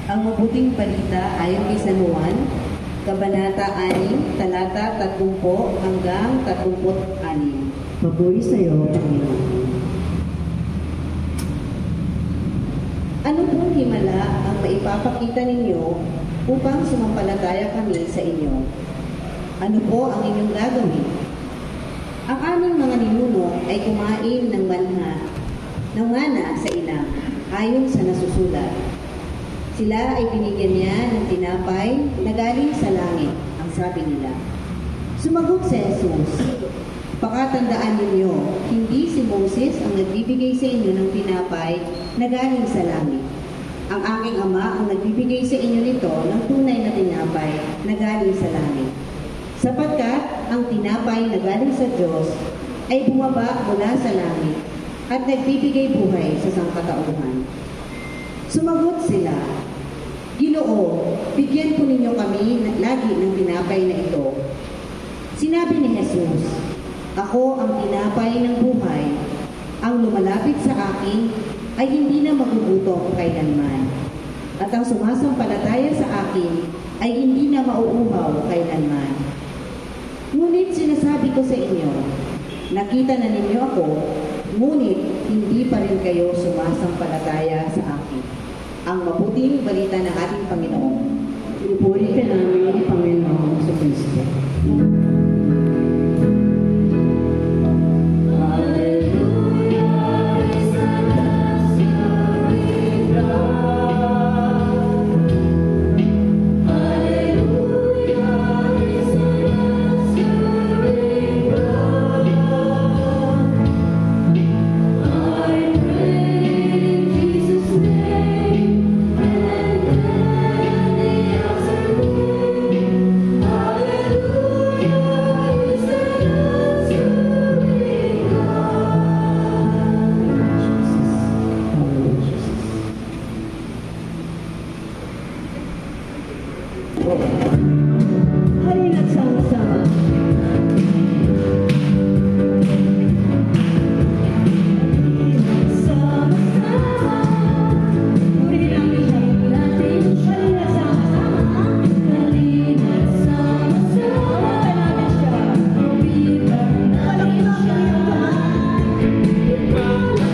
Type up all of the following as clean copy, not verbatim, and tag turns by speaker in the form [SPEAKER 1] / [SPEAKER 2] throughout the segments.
[SPEAKER 1] Ang mabuting balita ayon kay San Juan, Kabanata 6, talata 30 hanggang 36.
[SPEAKER 2] Papuri sa iyo, Panginoon.
[SPEAKER 1] Ano pong himala ang maipapakita ninyo upang sumampalataya kami sa inyo? Ano po ang inyong gagawin? Ang aming mga ninuno ay kumain ng mana sa ina, ayon sa nasusulat. Sila ay binigyan niya ng tinapay na galing sa langit, ang sabi nila. Sumagot si Jesus, "Pakatandaan ninyo, hindi si Moses ang nagbibigay sa inyo ng tinapay na galing sa langit. Ang aking Ama ang nagbibigay sa inyo nito ng tunay na tinapay na galing sa langit. Sapagkat ang tinapay na galing sa Diyos ay bumaba mula sa langit at nagbibigay buhay sa sangkatauhan." Sumagot sila, "Ginoo, bigyan po ninyo kami lagi ng tinapay na ito." Sinabi ni Jesus, "Ako ang tinapay ng buhay. Ang lumalapit sa akin ay hindi na magugutom kailanman. At ang sumasampalataya sa akin ay hindi na mauuhaw kailanman. Ngunit sinasabi ko sa inyo, nakita na ninyo ako, ngunit hindi pa rin kayo sumasampalataya sa akin." Ang mabuting balita ng ating Panginoon.
[SPEAKER 2] Pinupuri ka namin, Panginoon sa Kristo. Halina't sama-sama. Sama-sama. Purihin ang isang natin. Halina't sama-sama. Halina't sama-sama. Natin siya. Palakpakan siya. Palakpakan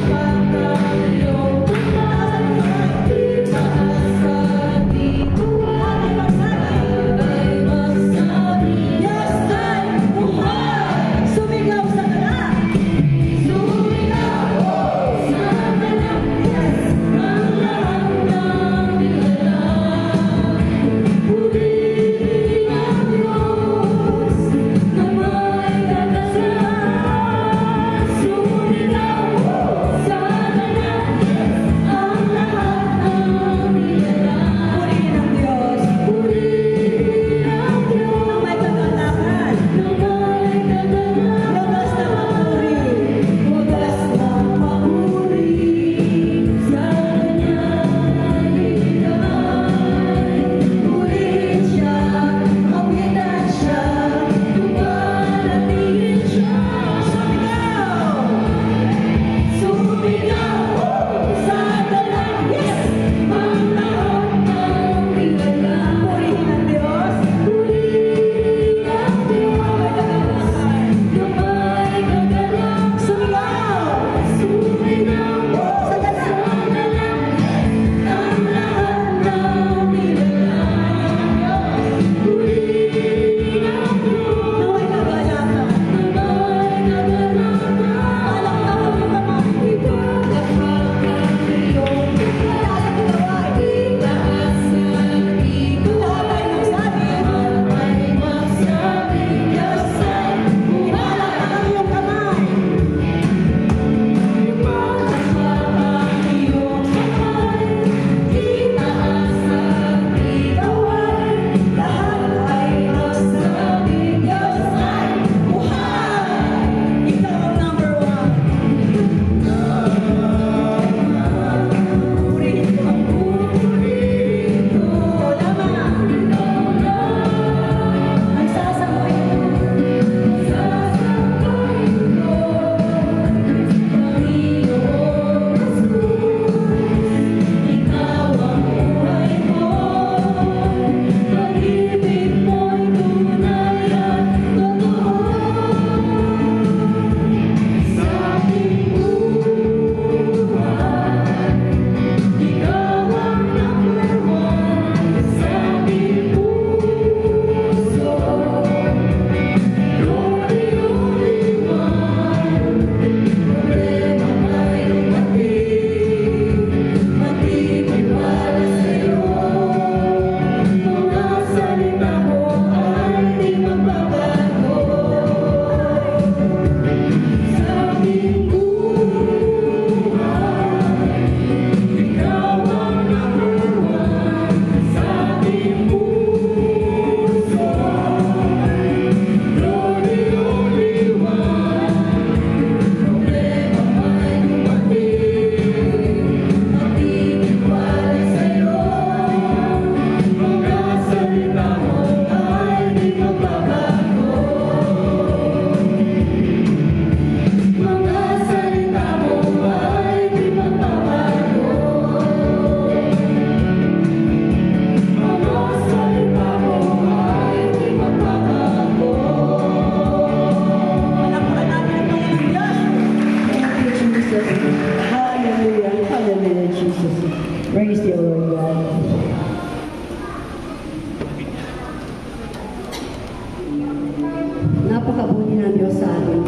[SPEAKER 2] napakabuti ng Diyos sa atin.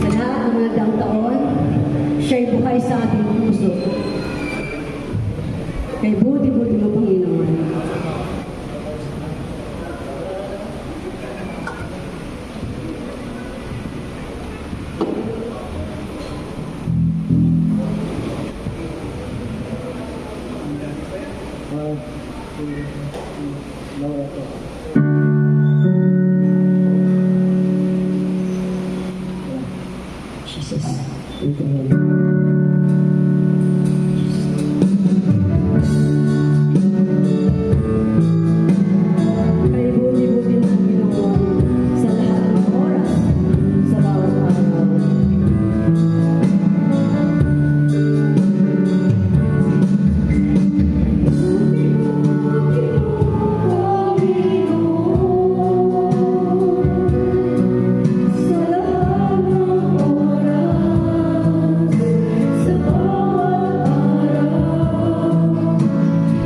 [SPEAKER 2] Sa lahat ng mga daang taon, siya'y buhay sa ating puso. Kay buti-buti mo, Panginoon. Jesus. Thank you, Lord. Kay buti-buti ng Panginoon sa lahat ng oras, sa bawat araw. Sa lahat ng oras, sa bawat araw,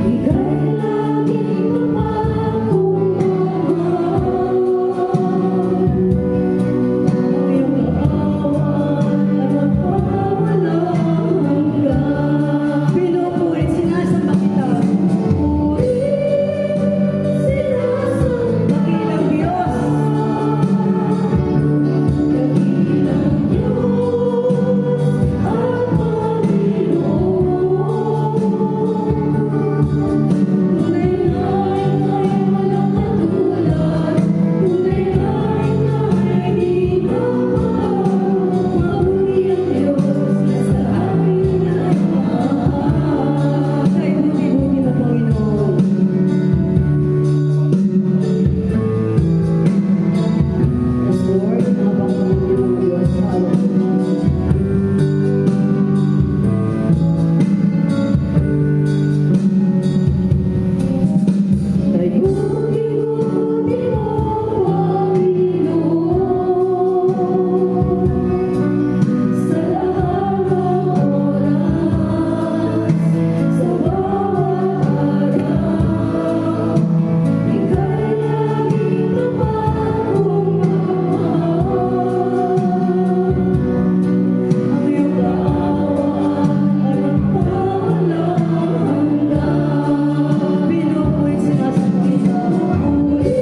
[SPEAKER 2] ika'y laging mapagmamahal. Ang iyong kaawat ay magpapawalang hanggan. Pinupurit, sinasamba kita. Purit, sinasamba dakilang Diyos. Dakilang Diyos at Panginoon. Tunay na ika'y walang katulad. Tunay na ika'y di mapagmamahal. Mabuti ang Diyos na sa amin ay mahal. Kay buti-buti na Panginoon. Yes, Lord, napakambuti ng Diyos. Hallelujah. Kay buti-buti mo, Panginoon, sa lahat ng oras, sa bawat araw, ika'y laging mapagmamahal. Ang iyong kaawat ay magpawalang hanggan. Pinupurit, sinasamba kita. Purit,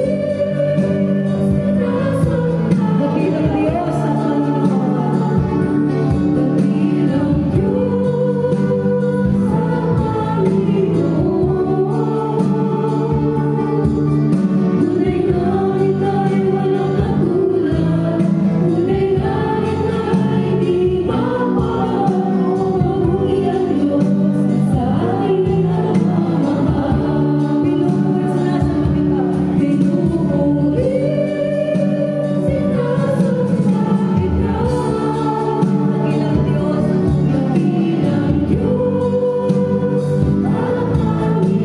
[SPEAKER 2] sinasamba dakilang Diyos at Panginoon. Dakilang Diyos at Panginoon. Tunay na ika'y walang katulad. Tunay na ika'y di mapagmamahal. Mabuti ang Diyos na sa atin ay nagmamahal. Pinupurit, sinasamba kita. Pinupurit, sinasamba kita. Dakilang Diyos, dakilang Diyos at Panginoon.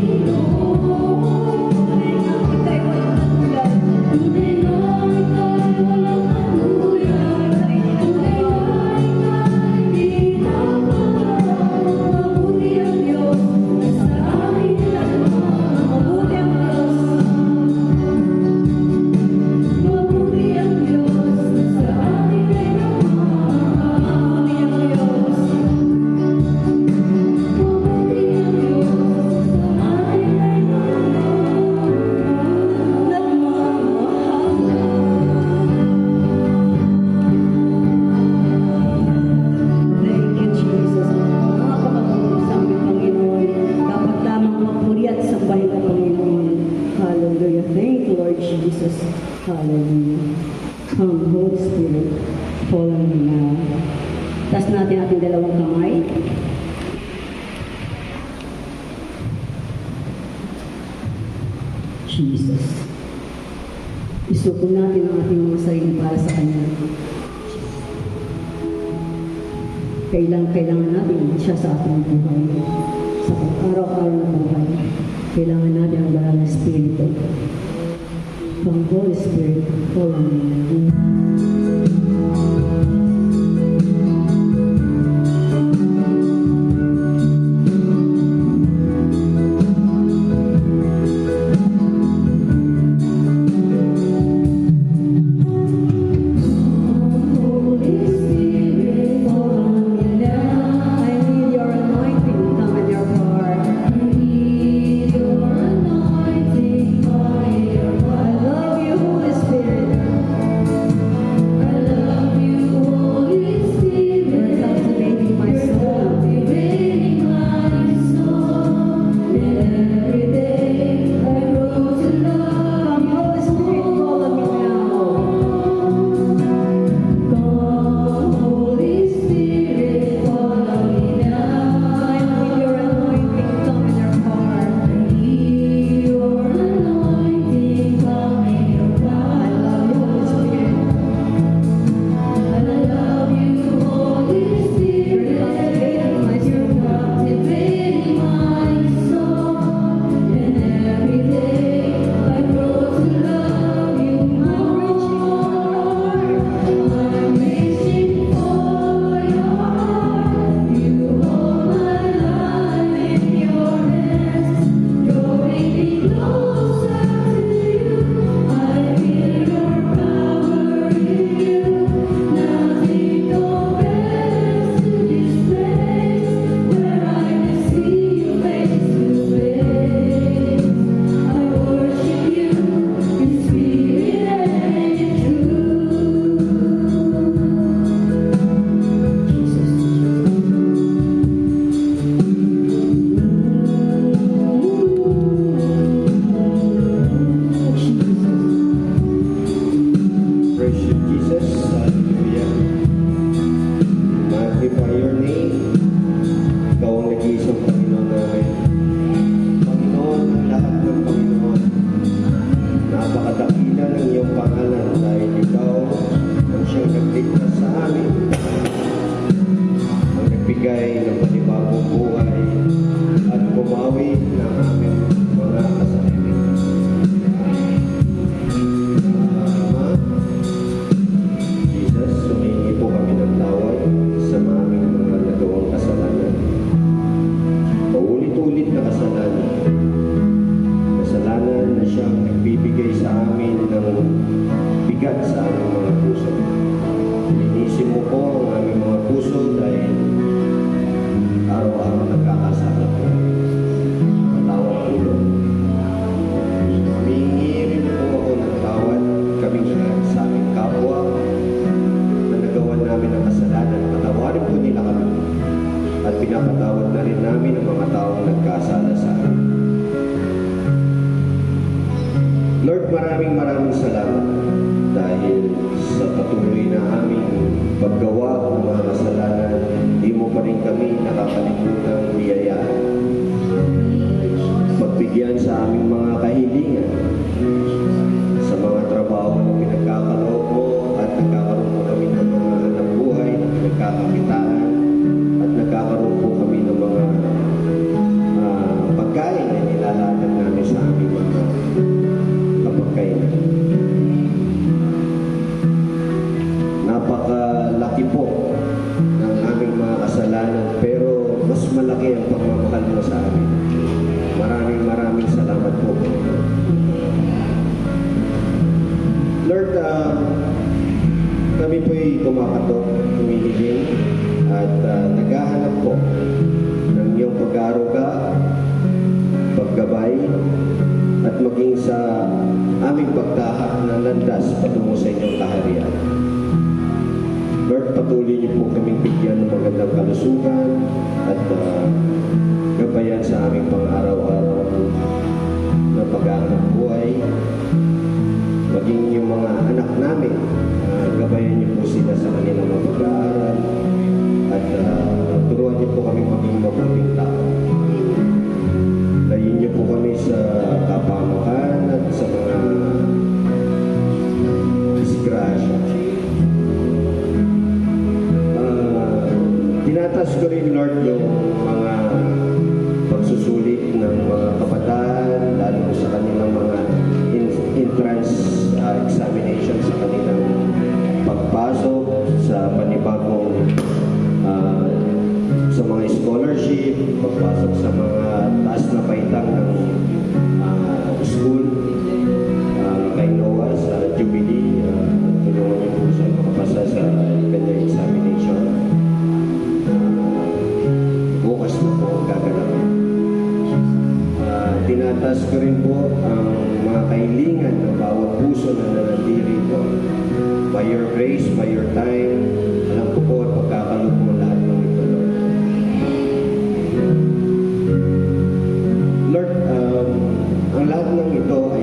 [SPEAKER 2] Tunay na ika'y walang katulad. Tunay na ika'y walang katulad. Tunay na ika'y di mapagmamahal. Mabuti ang Diyos na sa atin ay nagmamahal. Mabuti ang Diyos. Mabuti ang Diyos na sa atin ay nagmamahal. Mabuti ang Diyos. Mabuti ang Diyos na sa atin ay nagmamahal. Thank you, Jesus. Napakabulong sa aming Panginoon. Dapat lamang mapuri at sambahin ang Panginoon. Hallelujah. Thank you, Lord Jesus. Hallelujah. Come, Holy Spirit, fall on me now. Taas natin ating dalawang kamay. Jesus. Isuko natin ang ating mga sarili para sa Kanya. Kailangan natin siya sa ating buhay. Sa araw-araw na buhay. Kailangan natin ang banal na Espiritu. Come, Holy Spirit, fall on me.
[SPEAKER 3] iyong pangalan dahil ikaw ang siyang nagligtas sa amin, ang nagbigay ng panibagong buhay at bumawi ng aming mga kasalanan. Ama, Jesus, humingi po kami ng tawad sa aming mga nagawang kasalanan. Paulit-ulit na kasalanan. Kasalanan na siyang nagbibigay sa amin ng bigat sa aming mga puso. Linisin mo po ang aming mga puso dahil araw-araw nagkakasala po. Patawad po, Lord. Humingi rin po ako ng tawad kaming sa aming kapwa na nagawan namin ng kasalanan. Patawarin po nila kami at pinapatawad na rin namin ang mga taong nagkasala sa amin. Lord, maraming salamat dahil sa patuloy na aming paggawa ng mga kasalanan, di mo pa rin kami nakakalimutang biyayaan. Pagbigyan sa aming mga kahilingan, sa mga trabaho na pinagkakaloob mo at nagkakaroon po kami ng mga anak buhay na pinagkakakitaan at nagkakaroon po kami ng mga pagkain na nilalatag namin sa aming mga kapagkainan. Napakalaki po ng aming mga kasalanan pero mas malaki ang pagmamahal mo sa amin. Maraming salamat po. Lord, kami po'y kumakatok, humihiling at naghahanap po ng iyong pag-aaruga, paggabay at maging sa aming pagtahak ng landas patungo sa inyong kaharian. Lord, patuloy niyo po kaming bigyan ng magandang kalusugan at gabayan sa aming pang-araw-araw na pag-aanap buhay. Maging yung mga anak namin, gabayan niyo po sila sa kanilang mga pag-aaral at turuan niyo po kami maging mabuting tao. Layin niyo po kami sa kapamakan at sa mga disgrasya. Tinatas ko rin, Lord, yung mga pagsusulit ng mga kabataan, lalo sa kanilang mga entrance examination sa kanilang pagpasok sa panibagong sa mga scholarship, pagpasok sa mga taas na paitang ng school, kay Noah sa Jubilee, tulungan niyo po siya makapasa sa kanyang examination. Bukas na po gaganapin. Tinatas ko rin po ang mga kahilingan ng bawat puso na nanandiri po. By your grace, by your time, alam ko po at pagkakalog mo lahat ng ito, Lord. Lord, ang lahat ng ito ay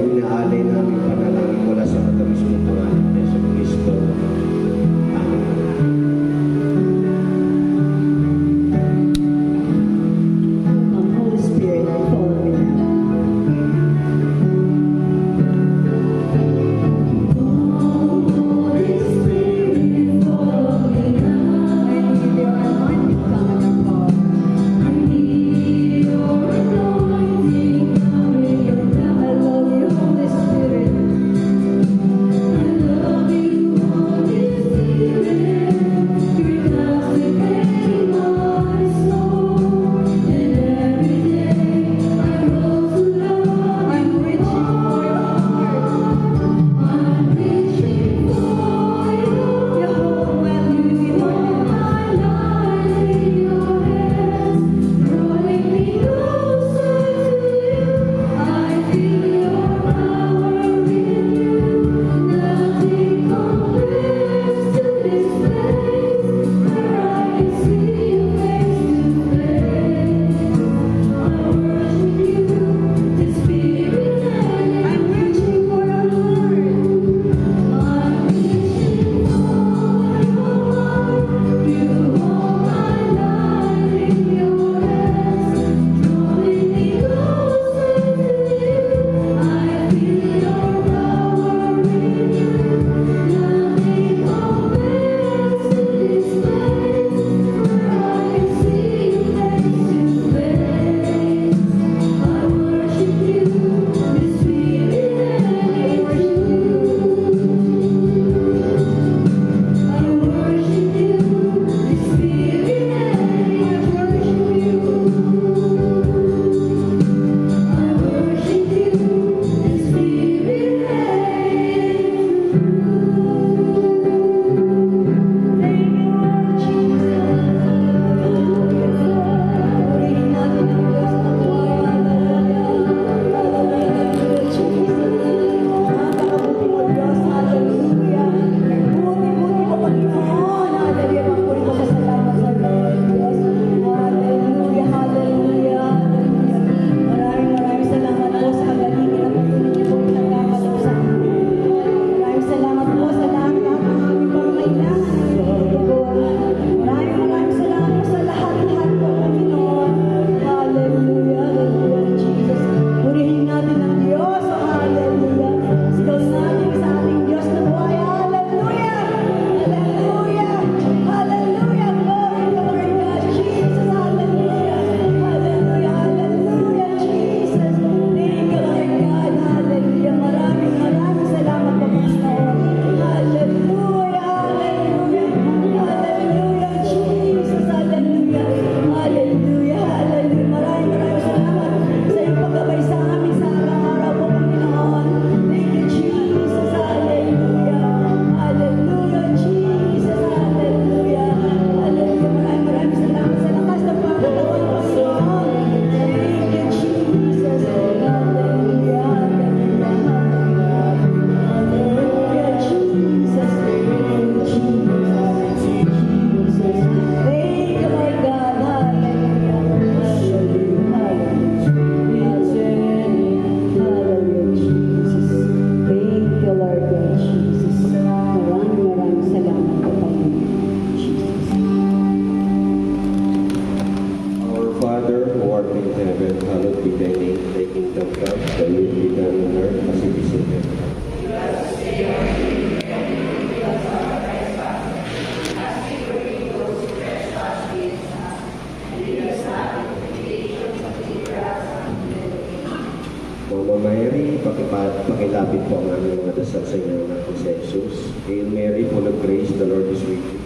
[SPEAKER 3] aming mga dasal sa inyo anak ni Jesus. Hail Mary, full of grace, the Lord is with you.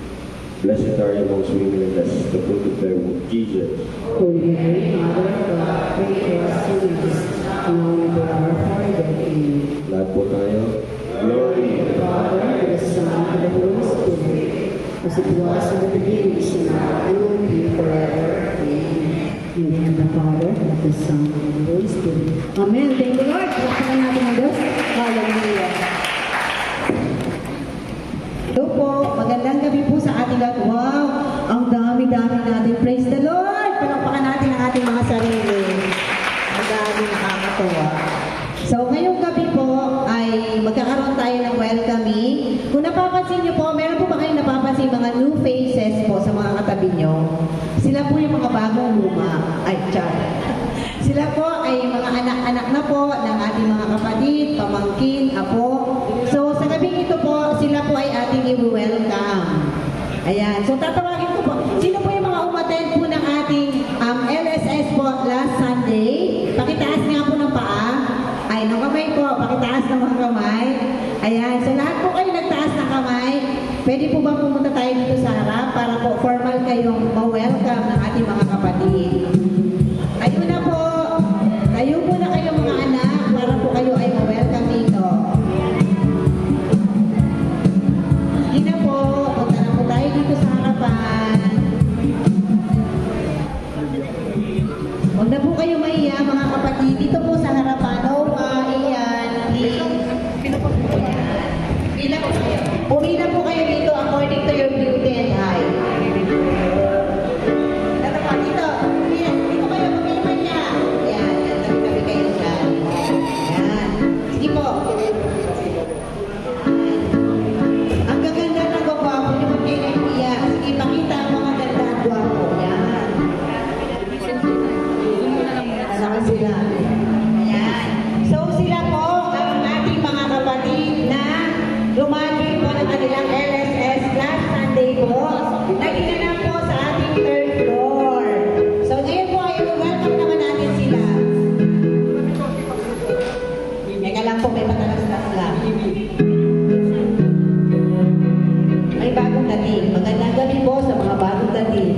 [SPEAKER 3] Blessed are you amongst women, and blessed is the fruit of thy womb, Jesus.
[SPEAKER 2] Holy Mary, Mother of God, pray for us sinners, now and at the hour of our death. Amen.
[SPEAKER 3] Lahat po tayo. Glory to the Father,
[SPEAKER 2] To the Son, and to the Holy Spirit, as it was in the beginning, is now, and will be forever. Amen. In the name of the Father, and of the Son, and of the Holy Spirit. Amen. Thank you, Lord. Palakpakan natin ang Diyos. Hallelujah.
[SPEAKER 1] Hello po, magandang gabi po sa ating lahat. Wow, ang dami-dami natin. Praise the Lord! Palakpakan natin ang ating mga sarili. Ang dami nakakatuwa. So, ngayong gabi po ay magkakaroon tayo ng welcoming. Kung napapansin niyo po, meron po ba kayong napapansin mga new faces po sa mga katabi niyo? Sila po yung mga bagong luma. Ay, char. Sila po ay mga anak-anak na po ng ating mga kapatid, pamangkin, apo. So, sa gabing ito po, sila po ay ating i-welcome. Ayan. So, tatawagin ko po. Sino po yung mga umattend po ng ating LSS po last Sunday? Pakitaas nga po ng paa. Ay, ng kamay po. Pakitaas ng mga kamay. Ayan. So, lahat po kayo nagtaas ng kamay. Pwede po ba pumunta tayo dito sa harap para po formal kayong ma-welcome ng ating mga kapatid? Ayun na po. Tayo po na kayo mga anak para po kayo ay ma-welcome dito. Sige na po. Punta na po tayo dito sa harapan. Huwag na po kayo maiya mga kapatid. Dito po sa harapan. Oh, iyan. Please. Pila po kayo. Pumila po kayo dito according to your beauty and height. Ito po, dito. Dito kayo. Pumila niya. Yan. Tabi-tabi kayo dyan. Yan. Sige po. Ang gaganda ng gwapo niyo pag kayo naiiyak. Sige, pakita ang mga ganda at gwapo. Yan. Saan sila? Ayan. So sila po ang ating mga kapatid na graduate po ng kanilang LSS last Sunday po. Naginanap po sa ating third floor. So ngayon po ay welcome naman natin sila. Teka lang po, may patalas-tas lang. May bagong dating. Magandang gabi po sa mga bagong dating.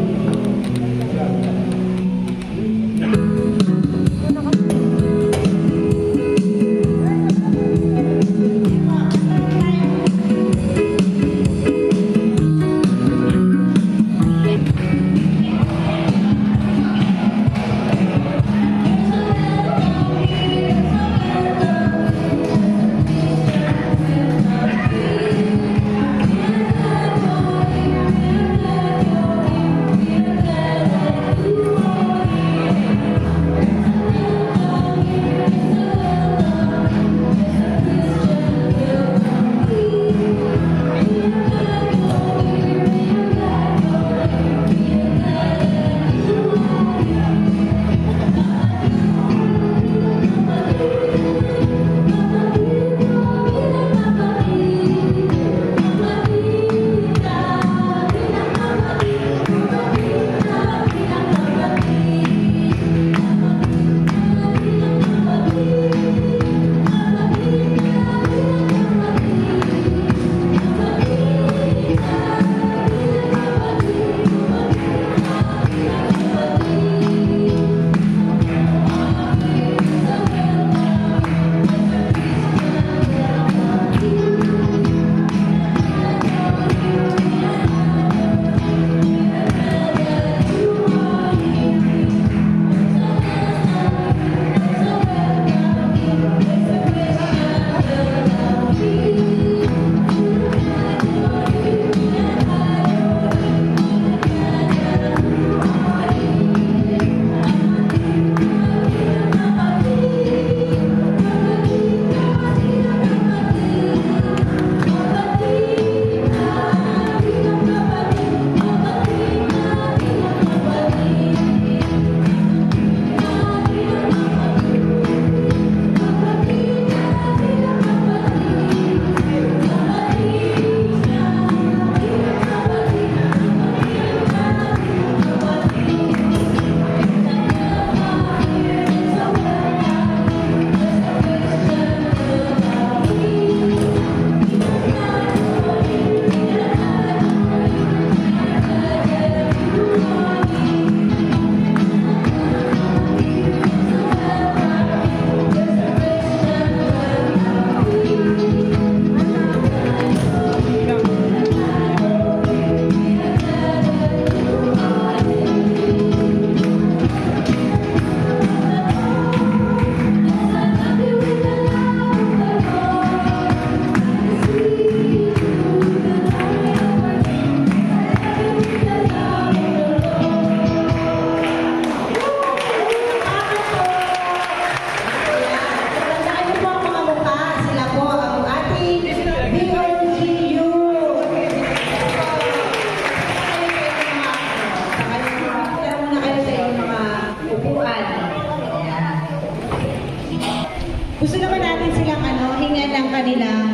[SPEAKER 1] ng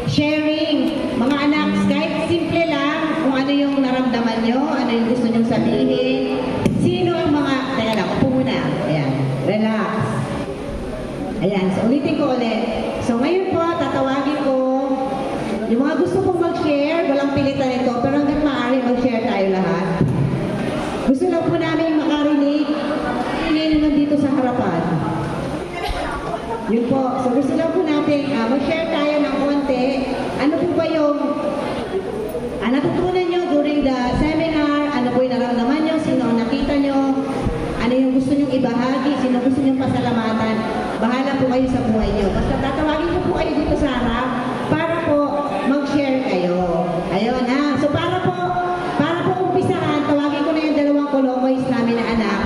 [SPEAKER 1] sharing. Mga anak, kahit simple lang kung ano yung naramdaman nyo, ano yung gusto nyo sabihin. Sino ang mga, teka lang, upo muna. Ayan, relax. Ayan, so ulitin ko ulit. So ngayon po, tatawagin ko yung mga gusto kong mag-share, walang pilitan ito, pero hanggang maaari mag-share tayo lahat. Gusto lang po namin makarinig, ingay naman dito sa harapan. Yun po, so gusto lang po natin mag-share tayo ng konti. Ano po ba yung natutunan nyo during the seminar? Ano po yung naramdaman nyo? Sino ang nakita nyo? Ano yung gusto nyong ibahagi? Sino gusto nyong pasalamatan? Bahala po kayo sa buhay nyo. Basta tatawagin ko po kayo dito sa harap para po mag-share kayo. Ayun ha. So para po umpisahan, tawagin ko na yung dalawang kolokoys namin na anak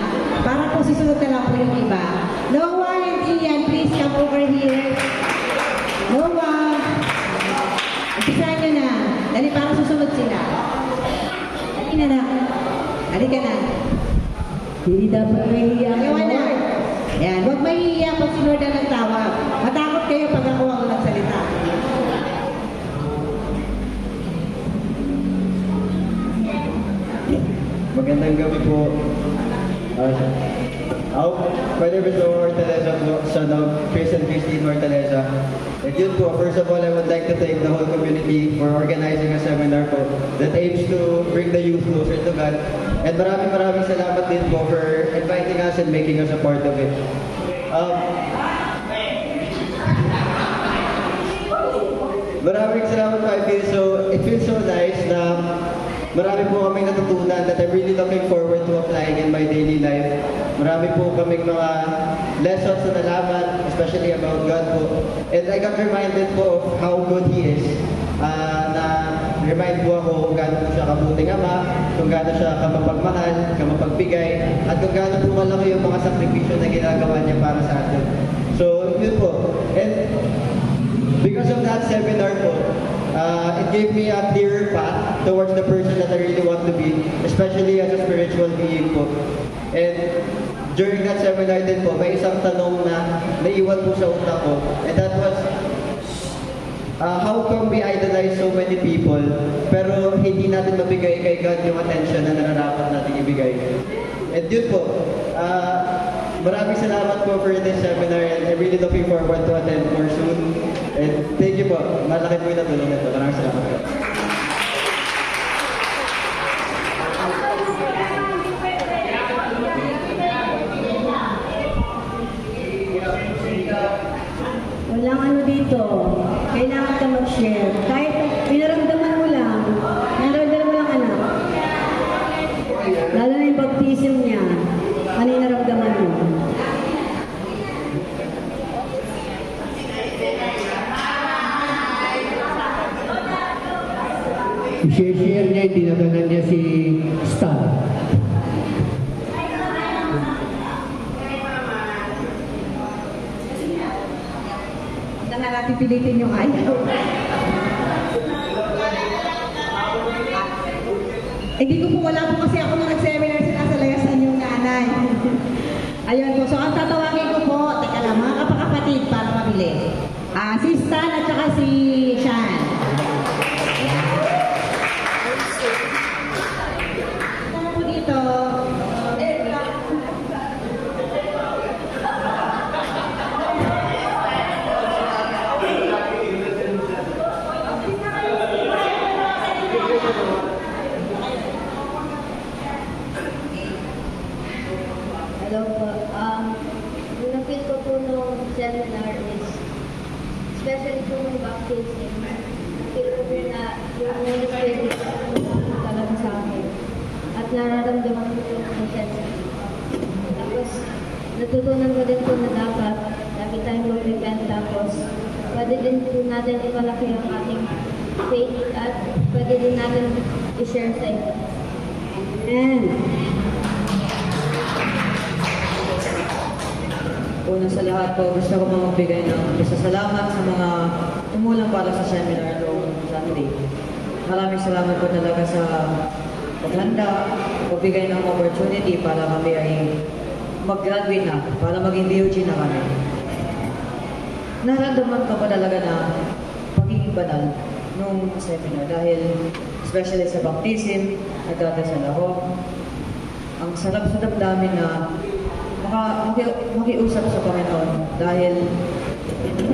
[SPEAKER 1] para po susunod na lang po yung iba. Noah and Ian, please come over here. Noah. Umpisahan nyo na. Dali para susunod sila. Dali na na. Halika na.
[SPEAKER 2] Hindi dapat mahihiya ka,
[SPEAKER 1] Ewan na.
[SPEAKER 2] Lord.
[SPEAKER 1] Yan, huwag mahihiya pag si Lord ang nagtawag. Matakot kayo pag ako ang nagsalita.
[SPEAKER 3] Magandang gabi po. My name is Noah Mortaleza, son of Chris and Christine Mortaleza. And yun po, first of all, I would like to thank the whole community for organizing a seminar po that aims to bring the youth closer to God. And maraming salamat din po for inviting us and making us a part of it. Maraming salamat po. It feels so nice na marami po kaming natutunan that I'm really looking forward to applying in my daily life. Marami po kaming mga lessons na nalaman, especially about God po. And I got reminded po of how good He is. Na-remind po ako kung gaano po siya kabuting ama, kung gaano siya kamapagmahal, kamapagbigay, at kung gaano po malaki yung mga sakripisyo na ginagawa niya para sa atin. So, yun po. And because of that seminar po, it gave me a clearer path towards the person that I really want to be, especially as a spiritual being po. And during that seminar din po, may isang tanong na naiwan po sa utak ko, and that was, how come we idolize so many people, pero hindi natin mabigay kay God yung attention na nararapat natin ibigay? And yun po, maraming salamat po for this seminar, and I'm really looking forward to attend more soon. And thank you po. Malaki po yung natulong nito. Maraming salamat po.
[SPEAKER 2] Walang ano dito. Kailangan ka mag-share. Kahit pinaramdaman mo lang, naramdaman mo lang anak. Lalo na yung baptism niya. Ano yung naramdaman mo?
[SPEAKER 4] I-share niya, dinadanan niya si Star.
[SPEAKER 1] Huwag na natin pilitin yung ayaw. Hindi ko po, wala po kasi ako nung nag-seminar sinasalayasan yung nanay. Ayun po, so ang tatawagin ko po, teka lang, mga kapakapatid para mabili. Si Stan at saka si Sean. Ano po dito?
[SPEAKER 5] Hello po. Yung na-feel ko po nung seminar is, especially po nung baptism, feel ko po na yung Holy Spirit talaga sa akin. At nararamdaman ko po yung sensitive. Tapos, natutunan ko din po na dapat lagi tayong mag-repent, tapos pwede din po natin ipalaki ang ating faith at pwede din natin i-share sa iba.
[SPEAKER 2] And, una sa lahat po, gusto ko magbigay ng pasasalamat sa mga tumulong para sa seminar noong Sunday. Maraming salamat po talaga sa paghanda, pagbigay ng opportunity para kami ay mag-graduate na, para maging DOG na kami.
[SPEAKER 6] Nararamdaman ko pa talaga na pagiging banal nung seminar dahil especially sa baptism, nagdadasal ako. Ang sarap sa damdamin na makiusap sa Panginoon dahil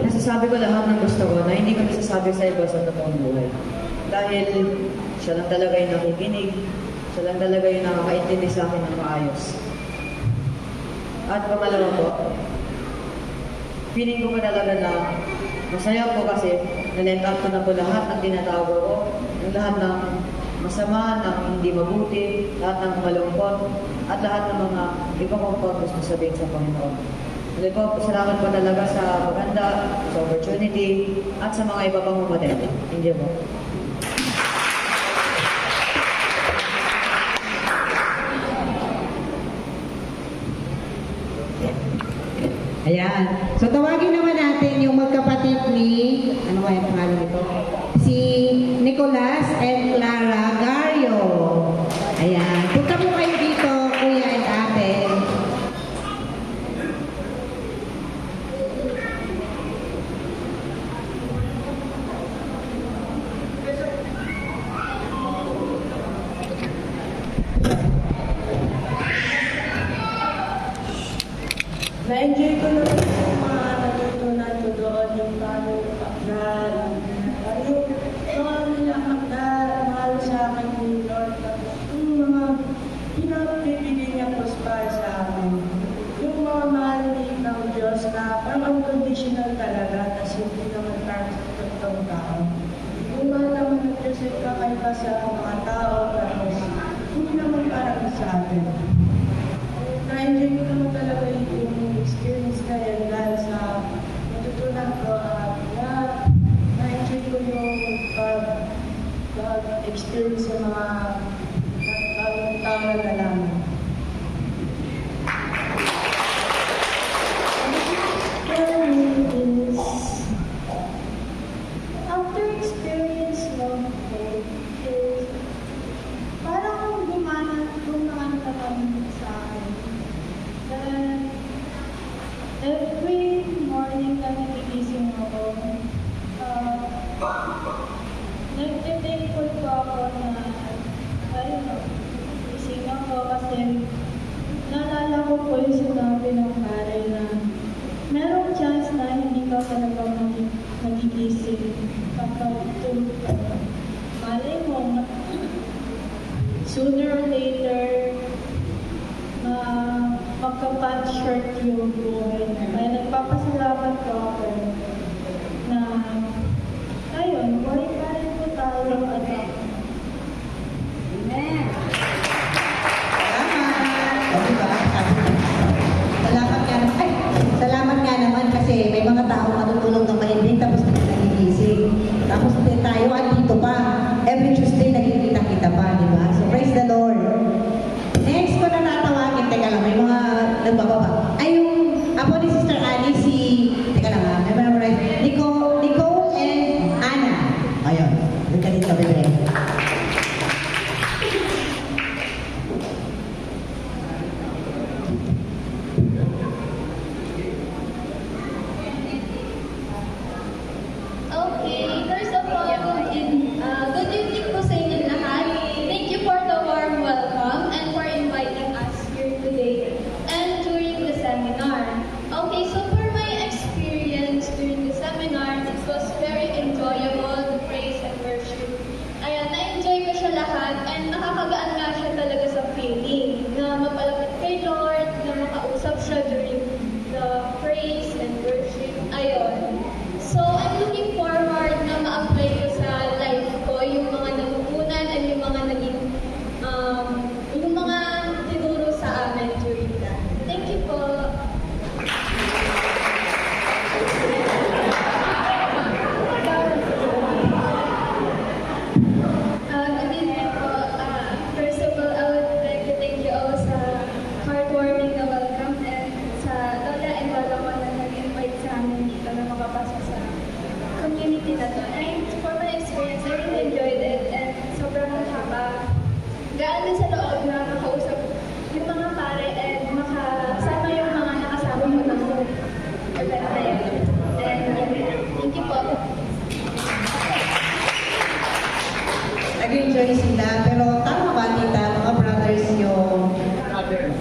[SPEAKER 6] nasasabi ko lahat ng gusto ko na hindi ko nasasabi sa iba sa totoong buhay. Dahil siya lang talaga yung nakikinig, siya lang talaga yung nakakaintindi sa akin ng maayos. At pangalawa po, feeling ko pa talaga na masaya po kasi na-let up ko na po lahat ng tinatawag ko, yung lahat ng masama, ng hindi mabuti, lahat ng malungkot, at lahat ng mga iba kong po gusto sabihin sa Panginoon. Ulit po, salamat po talaga sa maganda, sa opportunity, at sa mga iba pang umaten. Hindi po.
[SPEAKER 1] Ayan. So, tawagin naman natin yung magkapatid ni, ano ba yung pangalan nito? Si Nicolas and Clara Gario. Ayan. Punta po kayo dito, kuya and ate.
[SPEAKER 2] Na-enjoy ko na rin yung mga natutunan ko doon, yung paano pag-aaral. Yung mga mahal sa akin ni Lord, yung mga pinapibigay niya po para sa akin. Yung mga mahal ng Diyos na parang unconditional talaga, tapos hindi naman parang sa totoong tao. Yung mahal naman ng Diyos ay kakaiba sa mga tao, tapos hindi naman parang sa atin. Na-enjoy ko naman talaga yung experience na yan dahil sa natutunan ko at na-enjoy ko yung pag-experience sa mga bagong tao na nalaman.
[SPEAKER 5] After experience ng faith is parang gumanan ka kami sa akin. Then, every morning na nagigising ako, nagtithankful po ako na gising ako kasi naalala ko po yung sinabi ng pare na merong chance na hindi ka talaga magigising kapag tulog ka. Malay mo, sooner or later, magka-cut short yung buhay na. Kaya nagpapasalamat po ako na ayun, buhay pa rin po tayo at
[SPEAKER 1] Amen. Salamat. O, diba? Salamat nga naman. Ay, salamat nga naman kasi may mga tao matutulog ng mahimbing tapos nagigising. Tapos tayo andito pa. Every Tuesday nagkikita-kita pa, di ba? So praise the Lord. Next ko na natawagin, teka lang, may mga nagbababa. Ay, yung apo ni Sister Annie, teka lang ha, may memorize, Nicole and Anna. Ayun, doon ka dito, bebe.
[SPEAKER 5] okay, first of all, good evening po sa inyo lahat. Thank you for the warm welcome and for inviting us here today and during the seminar. Okay, so for my experience during the seminar, it was very enjoyable, the praise and worship. Ayan, na-enjoy ko siya lahat and nakakagaan nga siya talaga sa feeling na mapalapit kay Lord, na makausap siya during the praise and worship. Ayun. So, I'm looking forward na ma-apply ko sa life ko yung mga natutunan at yung mga naging, yung mga tinuro sa amin during that. Thank you po. Good evening po. First of all, I would like to thank you all sa heartwarming na welcome and sa lola and lola ko na nag-invite sa amin dito na makapasok sa community na to. And for my experience, I really enjoyed it and sobrang gaan din sa loob na makausap yung mga pare and makasama yung mga nakasama mo na event na yun. And yeah.
[SPEAKER 1] nag-enjoy sila. Pero tama ba, tita, mga brothers yung ating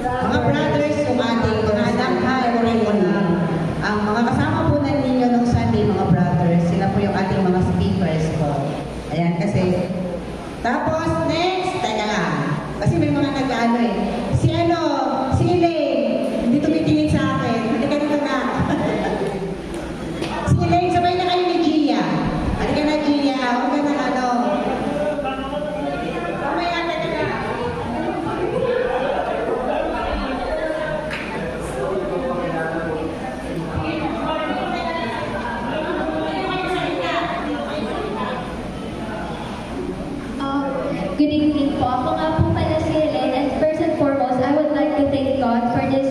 [SPEAKER 1] mga anak ha, ang mga kasama po na ninyo nung Sunday, mga brothers, sila po yung ating mga speakers po. Ayan, kasi, tapos, next, teka lang, kasi may mga nag-ano eh, si Elaine, hindi tumitingin sa akin, hindi ka dito na. Si Elaine, sabay na kayo ni Gia. Halika na, Gia, huwag ka na ano. Mamaya na ka na.
[SPEAKER 5] Good evening po. Ako nga po pala si Helen, and first and foremost, I would like to thank God for this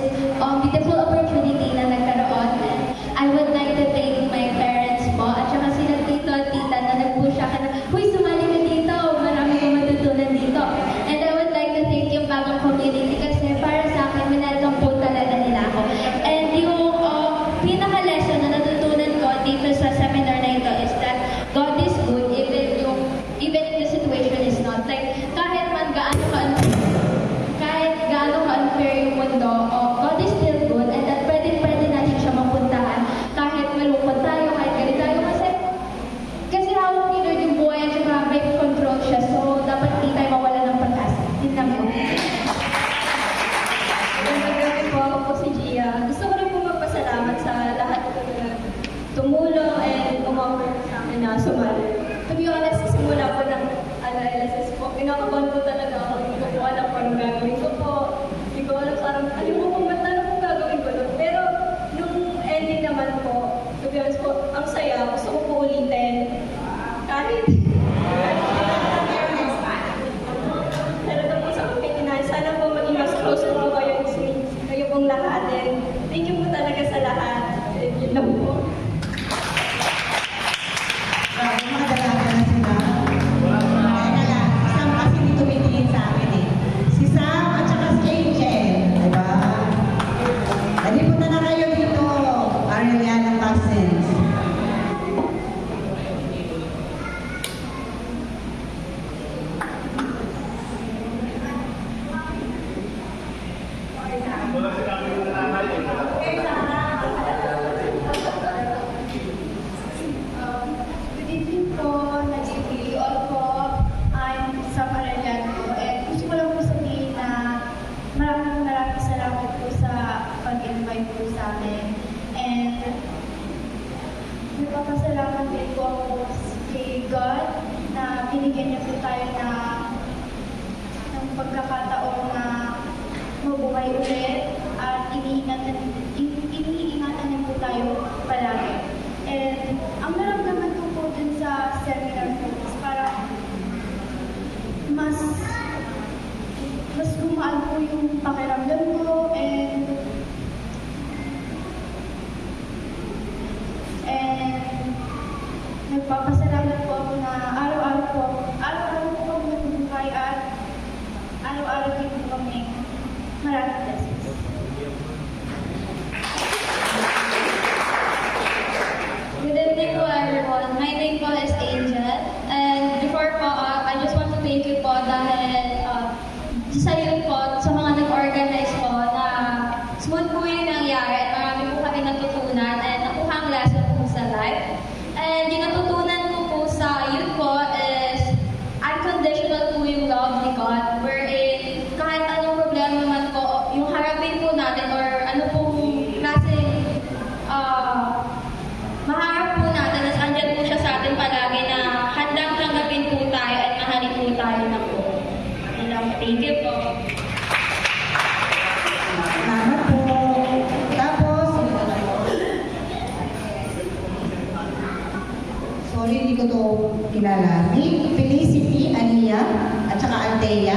[SPEAKER 5] beautiful opportunity na nagkaroon. And I would like to thank my parents po, at saka sila tito at tita na nag-push akin na, "Huy, sumali ka dito, marami kang matutunan dito." And I would like to thank yung bagong community kasi para sa akin, minalgam po talaga nila ako. And yung pinaka-lesson na natutunan ko dito sa seminar na ito is that God is good even if the situation is not. Like, kahit gaano ka-unfair yung mundo, God is still good, and that pwede natin siya mapuntahan kahit malungkot tayo, kahit galit tayo, kasi hawak ni Lord yung buhay at saka may control siya, so dapat hindi tayo mawala ng pag-asa. Yun lang po.
[SPEAKER 7] Magagabi po, ako po si Gia. Gusto ko rin po magpasalamat sa lahat na tumulong and umoffer sa akin na sumali. To be honest, simula po ng LSS po, pinakabahan po talaga ako. Hindi ko po alam kung anong gagawin ko po. Hindi ko alam, parang alam ko kung ba't na kung gagawin ko doon. Pero nung ending naman po, to be honest po, ang saya. Gusto ko po ulitin. Kahit talaga po sa Pilipinas, sana po maging mas closer po kayo pong lahat. And thank you po talaga sa lahat. And yun lang po.
[SPEAKER 1] Yung mga dalaga na sila. Teka lang, si Sam kasi hindi tumitingin sa akin eh. Si Sam at saka si Angel. Diba? Dali punta na kayo dito. Arellana Cousins.
[SPEAKER 7] Good evening po, nag-ibig all po. I'm Sam Arellano po. And gusto ko lang po sabihin na maraming salamat po sa pag-invite po sa amin. And nagpapasalamat din po ako kay God na binigyan niya po tayo ng pagkakataon na mabuhay ulit at iniingatan niya po tayo palagi. And ang naramdaman ko po dun sa seminar po is parang mas gumaan po yung pakiramdam ko and nagpapasalamat po ako na araw-araw po ako nabubuhay at araw-araw din po kami maraming blessings.
[SPEAKER 5] Good evening po everyone. My name po is Angel. And before po, I just want to thank you po dahil sa yun po, sa mga nag-organize po na smooth po yung nangyari at marami po kami natutunan and nakuha ang lesson po sa life. And yung natutunan ko po sa yun po is unconditional po yung love ni God, wherein kahit anong problema man po, yung harapin po natin or ano pong klaseng maharap po natin, as andyan po siya sa atin palagi na handang tanggapin po tayo at mahalin po tayo na po. Thank you po.
[SPEAKER 1] Salamat po. Tapos, sorry, hindi ko to kilala. Felicity, Aliyah, at saka Althea.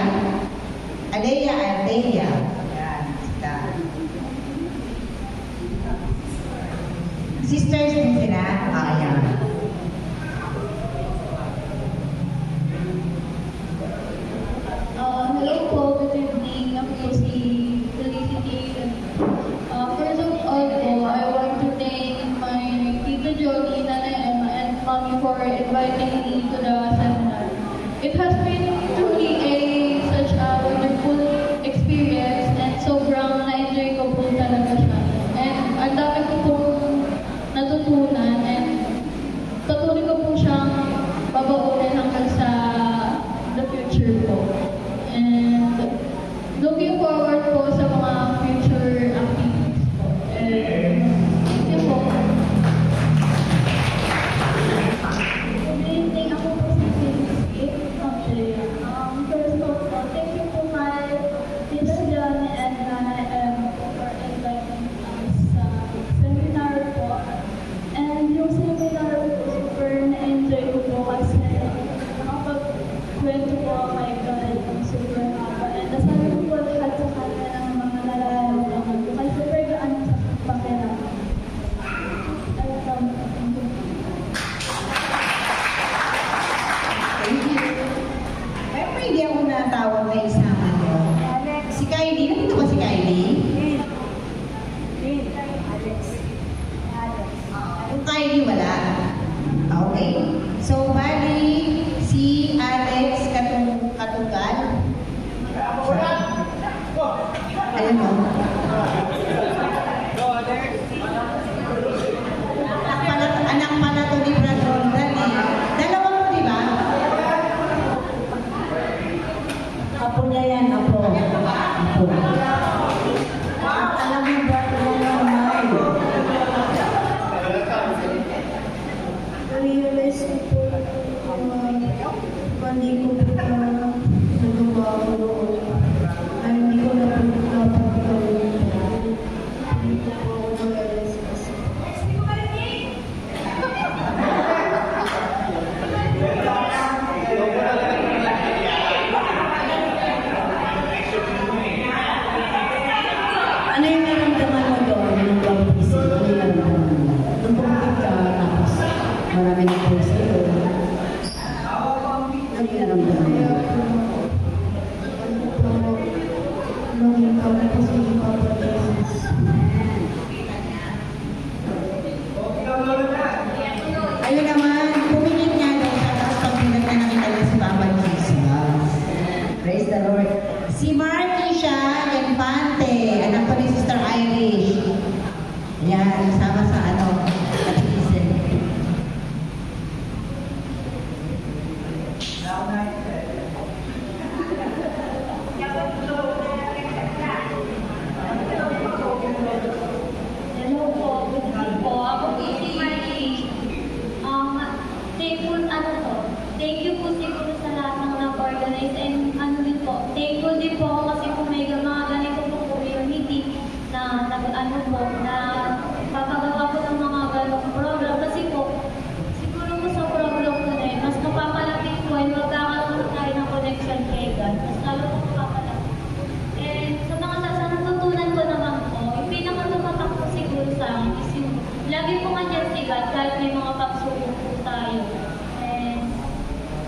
[SPEAKER 1] Althea. Yan, sila. Sisters din sila. Ayan.
[SPEAKER 7] Hello po, good evening. Ako po si Felicity. First of all po, I want to thank my Tita Jolie, Nanay Emma, and Mommy for inviting me to the seminar. it has been truly such a wonderful experience and sobrang na-enjoy ko po talaga siya. And ang dami ko pong natutunan and patuloy ko po siyang babaunin hanggang sa the future po. And looking forward po sa mga future activities po. And yun po.
[SPEAKER 5] Good evening, ako po si Philip First of all, thank you po my Tita John and Nana Em for inviting us sa seminar po. And yung seminar po, super na-enjoy ko po kasi nakapag-kwento po kay God ng super haba. And nasabi ko po lahat sa kanya ng mga nararamdaman ko kasi super gaan sa pakiramdam.
[SPEAKER 1] Thank you. Pero hindi ako natawag na isama niyo. Si Kylie, nandito ba si Kylie? Kung Kylie, wala. Okay. So, bali, si Alex Katugal. Ayun mo. Anak pala to ni Brad Roldan eh. Dalawa mo, di ba?
[SPEAKER 2] Apo niya yan, apo. Apo. Alam mo ba ito naman? Realize ko po, hindi ko po nagawa ko noon. Ay, hindi ko na po dapat gawin. Hindi ko po ako realize kasi. Ano yung naramdaman mo doon ng baptism? Ano yung naramdaman mo? Nung pumunta ka, tapos marami na po sa'yo. Ano yung naramdaman mo? Nung ikaw na po sa Papa Jesus.
[SPEAKER 1] Ayun naman, pumingin nga daw siya tapos pagpinag na nakita niya si Papa Jesus. Praise the Lord. Si Marky siya, Infante, anak ko ni Sister Irish. Yan, sama sa catechism.
[SPEAKER 5] Hello po, good evening po. Ako po si Marky. Thank you po siguro sa lahat ng nag-organize and din po, thankful din po ako kasi kung may mga ganito po community na papagawa ko ng mga ganong program kasi po, siguro po sa program ko na yun, mas mapapalapit po and magkakaroon tayo ng connection kay God. Mas lalo po mapapalapit. And sa natutunan ko naman po, yung pinakatumatak po siguro sa akin is yung lagi po nga si God kahit may mga pagsubok po tayo. And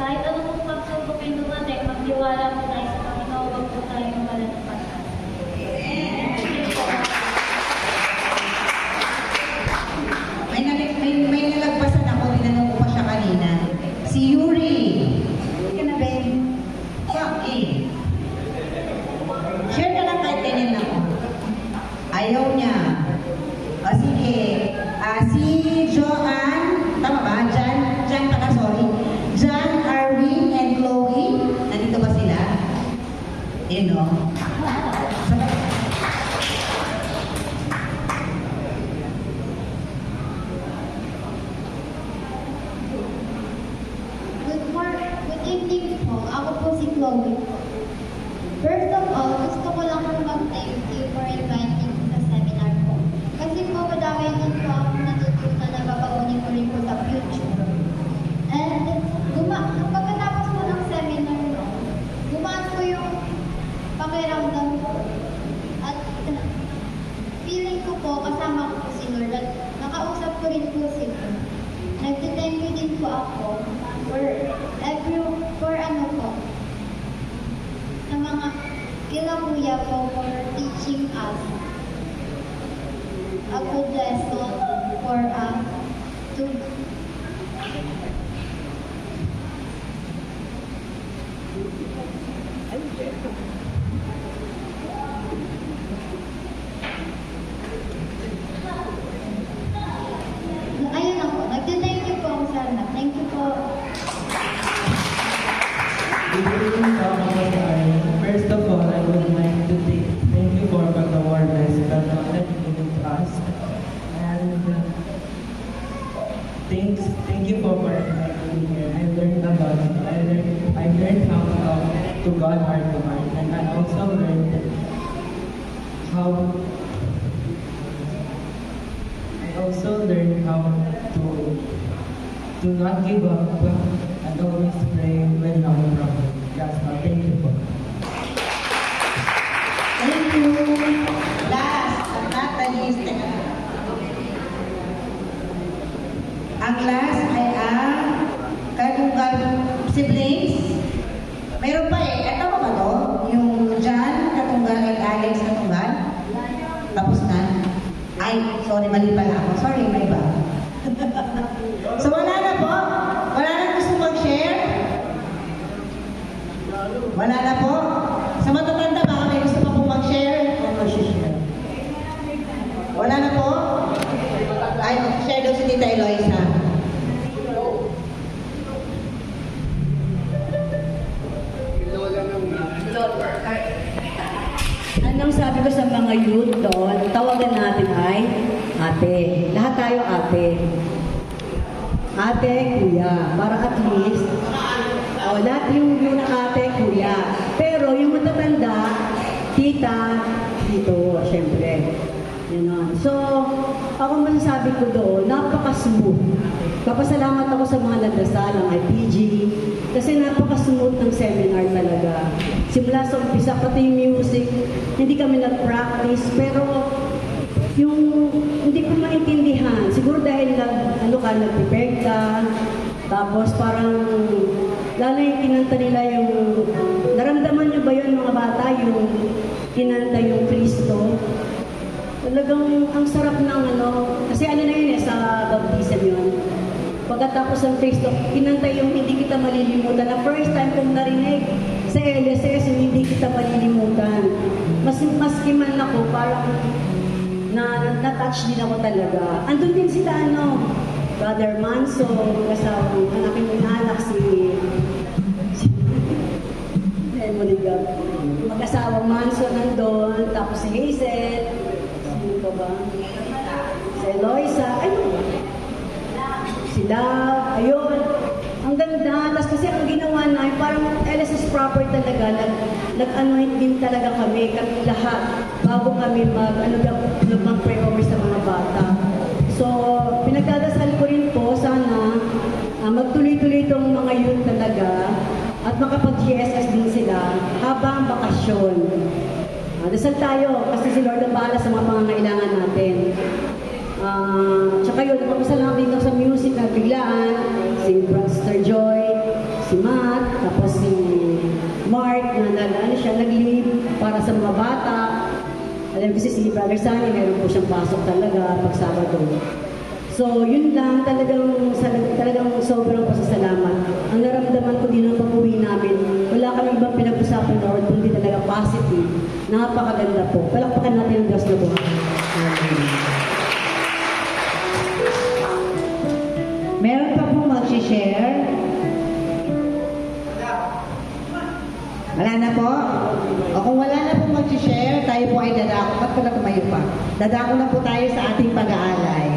[SPEAKER 5] kahit ano pong pagsubok yung dumating, magtiwala po tayo sa Panginoon, huwag po tayo wala ng pagkakas.
[SPEAKER 1] May nalagpasan ako, tinanong ko pa siya kanina. Si Yuri. Hindi ka na, Ben. Share na lang kahit ganyan ako. Ayaw niya. O sige. Si Joanne, tama ba? Jan pala, sorry. Jan, Arwin, and Chloe. Nandito ba sila? Yun o.
[SPEAKER 5] Good evening po. Ako po si Chloe. First of all, gusto ko lang po mag-thank you for inviting sa seminar po. Kasi po madami din po akong natutunan na babaunin ko rin po sa future. And pagkatapos po ng seminar, gumaan po yung pakiramdam ko. At feeling ko po, kasama ko po si Lord at nakausap ko rin po si Lord. Nagtithank you din po ako for ano po, sa mga kila kuya po for teaching us a good lesson for us to
[SPEAKER 8] First of all, I would like to thank you for the awareness that you given to us. And thank you for being here. I learned a lot. I learned how to talk to God heart to heart. And I also learned how to not give up and always pray when I'm wrong. That's my thank you.
[SPEAKER 1] Thank you. Last, but not the least. Ang last ay ang Kadunggal siblings. Meron pa eh. Ito ba to? Yung John Katunggal at Alex Katunggal? Tapos na? Ay, sorry, mali pala ako. Sorry, may iba. So wala na po? Wala na gusto mag-share? Wala na po? Sa matatanda, baka may gusto pa po mag-share? Wala na po? Ay, mag-share daw si Tita Eloisa.
[SPEAKER 2] Anong sabi ko sa mga youth doon, tawagan natin ay ate. Lahat tayo ate. Ate, kuya. Para at least, lahat yung ate, kuya. Pero yung matatanda, tita, dito, syempre. Yun. So, ako masasabi ko doon, napaka-smooth. Kapasalamat ako sa mga nagdasal ng IPG kasi napaka-smooth ng seminar talaga. Simula sa umpisa, pati yung music, hindi kami nag-practice, pero yung hindi ko maintindihan, siguro dahil nag-prepare ka, tapos parang, lalo yung kinanta nila yung, naramdaman niyo ba yun mga bata, yung kinanta yung Kristo? Talagang ang sarap ng kasi na yun sa baptism yun. Pagkatapos ng Kristo, kinanta yung hindi kita malilimutan. Na first time kong narinig sa LSS, yung hindi kita malilimutan. Maski man ako, parang na-touch din ako talaga. Andun din sila, Brother Manso, kasawang ang aking anak si Moniga. Mag-asawang Manso nandun, tapos si Hazel, sino pa ba? Si Eloisa, sila, ayun. Ang ganda. Tapos kasi ang ginawa na, parang LSS proper talaga. Nag-anoint din talaga kami lahat. Bago kami mag-pray over sa mga bata. So, pinagdadasal ko rin po, sana magtuloy-tuloy itong mga youth talaga at makapag-GSS din sila habang bakasyon. Dasal tayo kasi si Lord ang bahala sa mga pangangailangan natin. Tsaka yun, napapasalamat dito sa music na biglaan, si Brother Joy, si Matt, tapos si Mark, nag-leave para sa mga bata. Alam kasi si Brother Sunny, meron po siyang pasok talaga pag Sabado. So, yun lang, talagang sobrang pasasalamat. Ang naramdaman ko din ng pag-uwi namin, wala kami ibang pinag-usapan na or kundi talaga positive. Napakaganda po. Palakpakan natin ang Diyos na buhay.
[SPEAKER 1] Meron pa pong mag-share? Wala na po? O kung wala na pong mag-share, tayo po ay dadako. Ba't pala tumayo pa? Dadako na po tayo sa ating pag-aalay.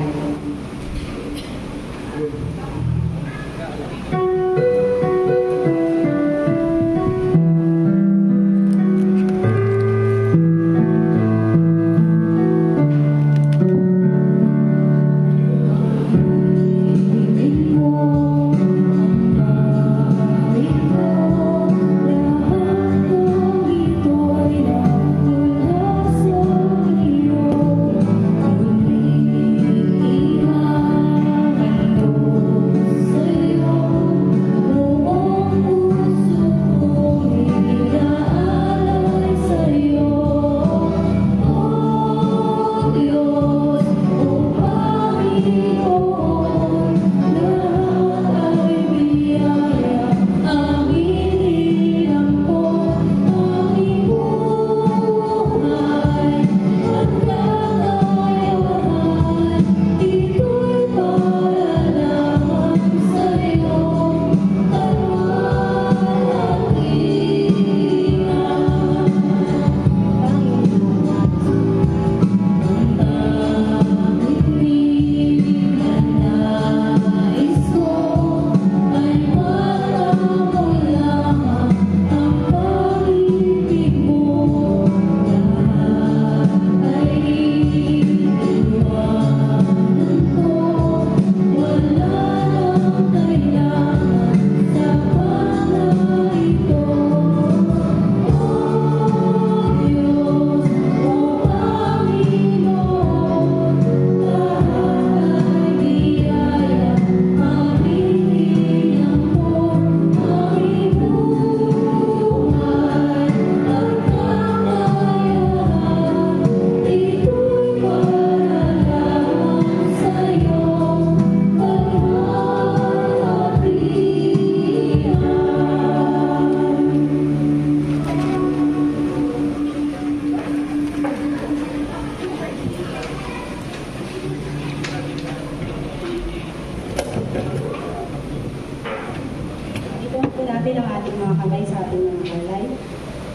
[SPEAKER 9] natin ang ating mga kamay sa ating mga alay.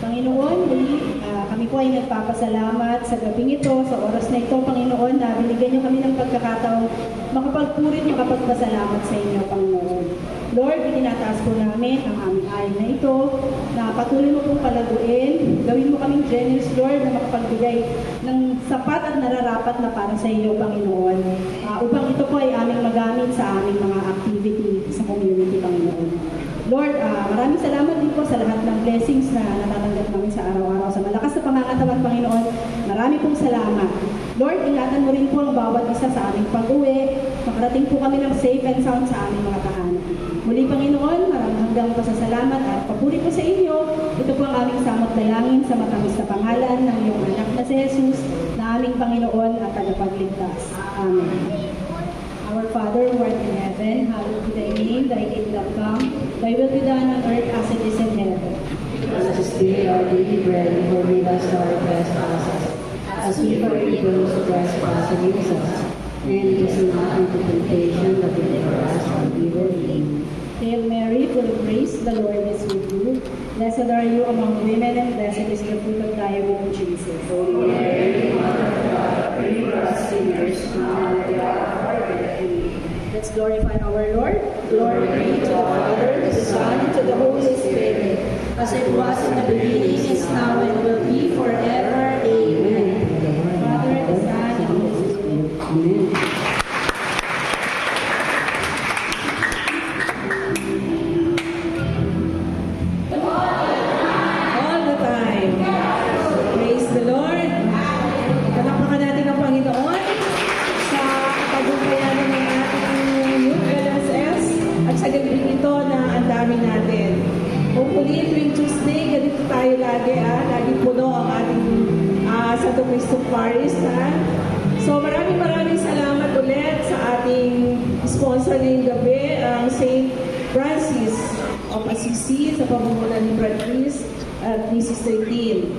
[SPEAKER 9] Panginoon, muli, kami po ay nagpapasalamat sa gabing ito, sa oras na ito, Panginoon, na binigyan niyo kami ng pagkakataong makapagpurit, makapagpasalamat sa inyo, Panginoon. Lord, itinataas po namin ang aming alay na ito, na patuloy mo pong palaguin, gawin mo kaming generous, Lord, na makapagbigay ng sapat at nararapat na para sa iyo, Panginoon, upang ito po ay aming magamit sa aming mga activity sa community, Panginoon. Lord, maraming salamat din po sa lahat ng blessings na natatanggap namin sa araw-araw. Sa malakas na pangangatawan, Panginoon, marami pong salamat. Lord, ingatan mo rin po ang bawat isa sa aming pag-uwi. Makarating po kami ng safe and sound sa aming mga tahanan. Muli, Panginoon, maraming hanggang pasasalamat at papuri po sa inyo. Ito po ang aming samot dalangin sa matamis na pangalan ng iyong anak na si Jesus, na aming Panginoon at tagapagligtas. Amen. Our Father who art in heaven, hallowed be thy name, thy kingdom come, thy will be done on earth as it is in heaven.
[SPEAKER 2] Give us this day our daily bread, and forgive us our trespasses, as we forgive those who trespass against us. And lead us not into temptation, but deliver us from evil. Amen.
[SPEAKER 9] Hail Mary, full of grace, the Lord is with you. Blessed are you among women, and blessed is the fruit of thy womb, Jesus.
[SPEAKER 2] Holy Mary, Mother of God, pray for us sinners, now and at the hour of our death. Amen.
[SPEAKER 9] Let's glorify our Lord.
[SPEAKER 2] Glory be to the Father, to the Son, and to the Holy Spirit, as it was in the beginning, is now, and will be forever. Amen.
[SPEAKER 9] Father, the Son, and the Holy Spirit.
[SPEAKER 2] Amen.
[SPEAKER 10] All the time. Praise the Lord. Palakpakan natin ang Panginoon sa pagbubayanan ng ating Youth LSS at sa gabing ito na ang dami natin. Hopefully, tuwing Tuesday, ganito tayo lagi. Lagi puno ang ating Santo Cristo Paris. So maraming salamat ulit sa ating sponsor ngayong gabi, ang St. Francis of Assisi, sa pamumuno ni Brad Chris at ni Sister Dean.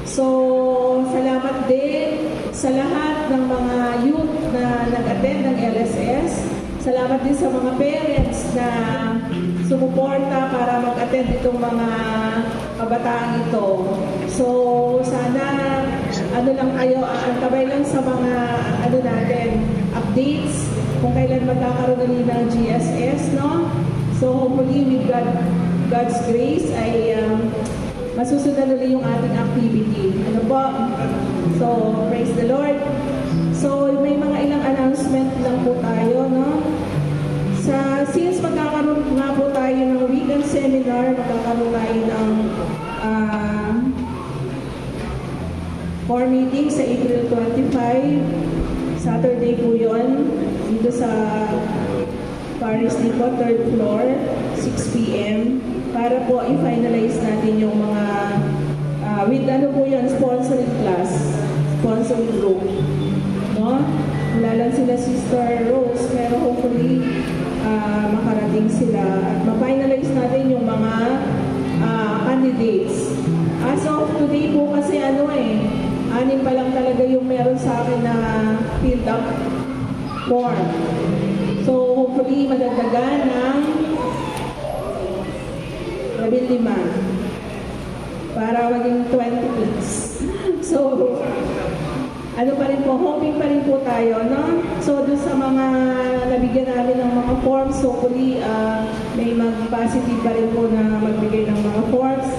[SPEAKER 10] So, salamat din sa lahat ng mga youth na nag-attend ng LSS. Salamat din sa mga parents na sumuporta para mag-attend itong mga kabataan ito. So, sana lang kayo, antabay lang sa mga natin, updates, kung kailan magkakaroon ulit ng GSS, no? So, hopefully, with God's grace, ay masusunod ulit yung ating activity. Ano po? So, praise the Lord. So, may mga ilang announcement lang po tayo, no? Since magkakaroon nga po tayo ng weekend seminar, magkakaroon tayo ng 4 meetings sa April 25. Saturday po yun, dito sa Paris Depot, 3rd floor, 6 p.m. para po i-finalize natin yung mga with po yun, sponsoring class, sponsoring group. No? Wala lang sila Sister Rose, pero hopefully makarating sila at ma-finalize natin yung mga candidates. As of today po kasi 6 pa lang talaga yung meron sa akin na filled up form. So, hopefully, madagdagan ng 15 para maging 20 plus. So, pa rin po, hoping pa rin po tayo, no? So, doon sa mga nabigyan namin ng mga forms, hopefully, may mag-positive pa rin po na magbigay ng mga forms.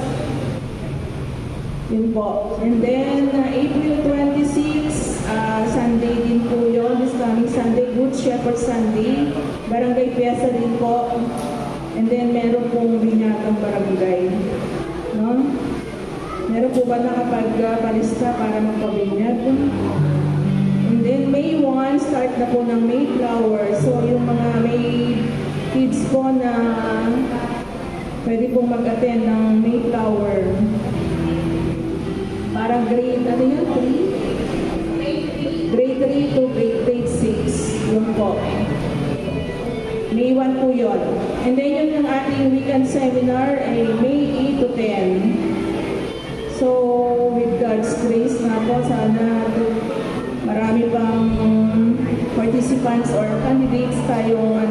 [SPEAKER 10] Yun po. And then, April 26, Sunday din po yun. This coming Sunday, Good Shepherd Sunday. Barangay Fiesta din po. And then, meron pong binyatang barangay. No? Meron po ba nakapag-palista para magpabinyat? And then, May 1, start na po ng Mayflower. So, yung mga may kids po na pwede pong mag-attend ng Mayflower. Parang grade, 3? Grade 3 to grade 6. Yun po. May 1 po yun. And then yun yung ating weekend seminar ay May 8 to 10. So, with God's grace na po, sana marami pang participants or candidates tayong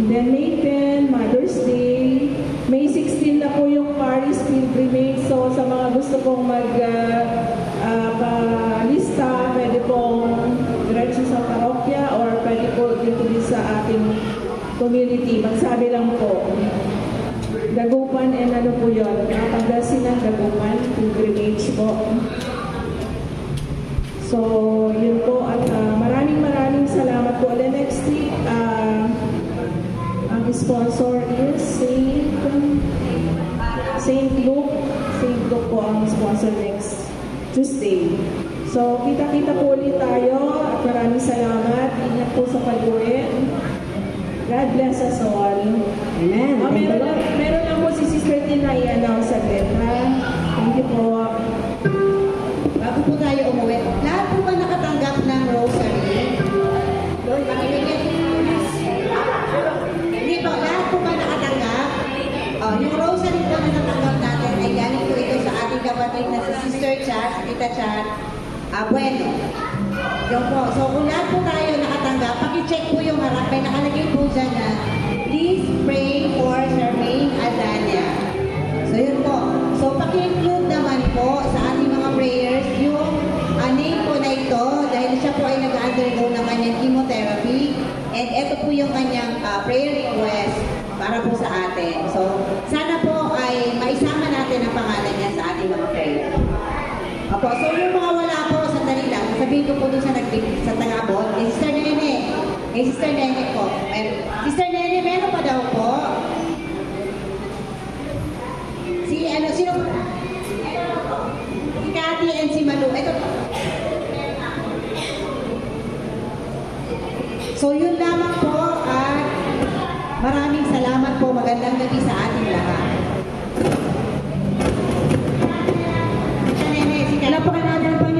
[SPEAKER 10] Then May 10, Mother's Day. May 16 na po yung Paris Pilgrimage. So sa mga gusto pong lista, pwede pong diretso sa parokya or pwede po dito din sa ating community. Magsabi lang po. Dagupan and ano po yun? Pagdasin ng Dagupan Pilgrimage po. So, yun po. At maraming salamat po. And next week, ang sponsor is Saint Luke. Saint Luke po ang sponsor next Tuesday. So, kita-kita po ulit tayo. At maraming salamat. Ingat po sa pag-uwi. God bless us all.
[SPEAKER 2] Amen.
[SPEAKER 10] Meron lang po si Sister Tina i-announce saglit, ha? Thank you po.
[SPEAKER 1] Bago po tayo umuwi, lahat po ba nakatanggap ng rosary? Lord, pakibigyan. Hindi po, lahat po ba nakatanggap? Yung rosary po na natanggap natin ay galing po ito sa ating kapatid na si Sister Chat, si Tita Chat, Bueno. Yung po. So kung lahat po tayo nakatanggap, paki-check po yung harap. May nakalagay po dyan na please pray for Charmaine Adania. So yun po. So paki-include naman po sa ating mga prayers yung name po na ito dahil siya po ay nag-undergo ng kanyang chemotherapy and ito po yung kanyang prayer request para po sa atin. So sana po ay maisama natin ang pangalan niya sa ating mga prayer. Opo, so yung mga wala po, sandali lang, sabihin ko po doon sa tagabot, Sister Nene. Sister Nene po. Sister Nene, meron pa daw po. Sino po? Si Cathy and si Malu. Ito po. So yun lamang po at maraming salamat po. Magandang gabi sa ating lahat. Napakalala pa niyo